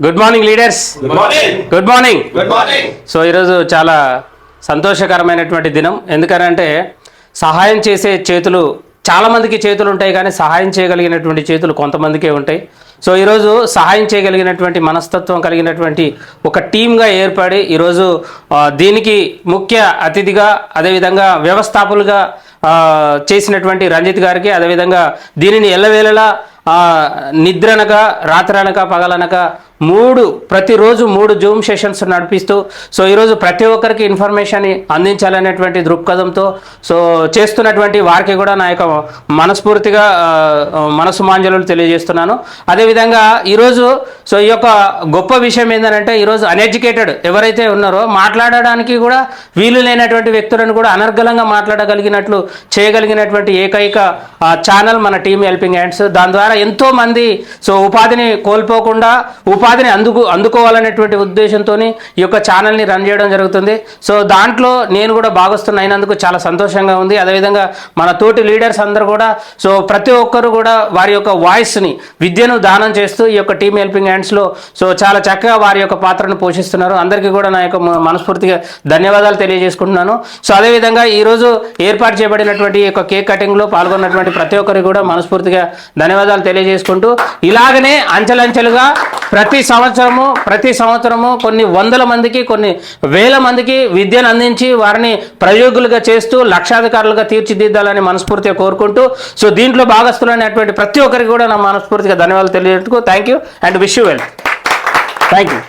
Good morning leaders. Good morning. So ఈరోజు చాలా సంతోషకరమైనటువంటి దినం. ఎందుకనంటే సహాయం చేసే చేతులు చాలామందికి చేతులు ఉంటాయి, కానీ సహాయం చేయగలిగినటువంటి చేతులు కొంతమందికే ఉంటాయి. సో ఈరోజు సహాయం చేయగలిగినటువంటి మనస్తత్వం కలిగినటువంటి ఒక టీమ్గా ఏర్పడి ఈరోజు దీనికి ముఖ్య అతిథిగా, అదేవిధంగా వ్యవస్థాపకులుగా చేసినటువంటి రంజిత్ గారికి, అదేవిధంగా దీనిని ఎల్లవేళలా నిద్రనక రాత్రనక పగలనక ప్రతిరోజు 3 జూమ్ సెషన్స్ నడిపిస్తూ సో ఈరోజు ప్రతి ఒక్కరికి ఇన్ఫర్మేషన్ అందించాలనేటువంటి దృక్పథంతో సో చేస్తున్నటువంటి వారికి కూడా నా యొక్క మనస్ఫూర్తిగా మనసు మాంజలు తెలియజేస్తున్నాను. అదేవిధంగా ఈరోజు సో ఈ యొక్క గొప్ప విషయం ఏంటంటే ఈరోజు అన్ఎడ్యుకేటెడ్ ఎవరైతే ఉన్నారో మాట్లాడడానికి కూడా వీలు లేనటువంటి వ్యక్తులను కూడా అనర్గళంగా మాట్లాడగలిగినట్లు చేయగలిగినటువంటి ఏకైక ఛానల్ మన టీమ్ హెల్పింగ్ హ్యాండ్స్. దాని ద్వారా ఎంతోమంది సో ఉపాధిని కోల్పోకుండా ఉపాధిని అందుకోవాలనేటువంటి ఉద్దేశంతో ఈ యొక్క ఛానల్ని రన్ చేయడం జరుగుతుంది. సో దాంట్లో నేను కూడా భాగస్తున్న అయినందుకు చాలా సంతోషంగా ఉంది. అదేవిధంగా మన తోటి లీడర్స్ అందరూ కూడా సో ప్రతి ఒక్కరు కూడా వారి యొక్క వాయిస్ని, విద్యను దానం చేస్తూ ఈ యొక్క టీమ్ హెల్పింగ్ హ్యాండ్స్లో సో చాలా చక్కగా వారి యొక్క పాత్రను పోషిస్తున్నారు. అందరికీ కూడా నా యొక్క మనస్ఫూర్తిగా ధన్యవాదాలు తెలియజేసుకుంటున్నాను. సో అదేవిధంగా ఈరోజు ఏర్పాటు చేయబడినటువంటి ఈ యొక్క కేక్ కటింగ్లో పాల్గొన్నటువంటి ప్రతి ఒక్కరికి కూడా మనస్ఫూర్తిగా ధన్యవాదాలు తెలియజేసుకుంటూ ఇలాగనే అంచెలంచెలుగా ప్రతి సంవత్సరము కొన్ని వందల మందికి, కొన్ని వేల మందికి విద్యను అందించి వారిని ప్రయోగులుగా చేస్తూ లక్షాధికారులుగా తీర్చిదిద్దాలని మనస్ఫూర్తిగా కోరుకుంటూ సో దీంట్లో భాగస్తులైనటువంటి ప్రతి ఒక్కరికి కూడా నా మనస్ఫూర్తిగా ధన్యవాదాలు తెలియజేస్తూ thank you and wish you well. Thank you.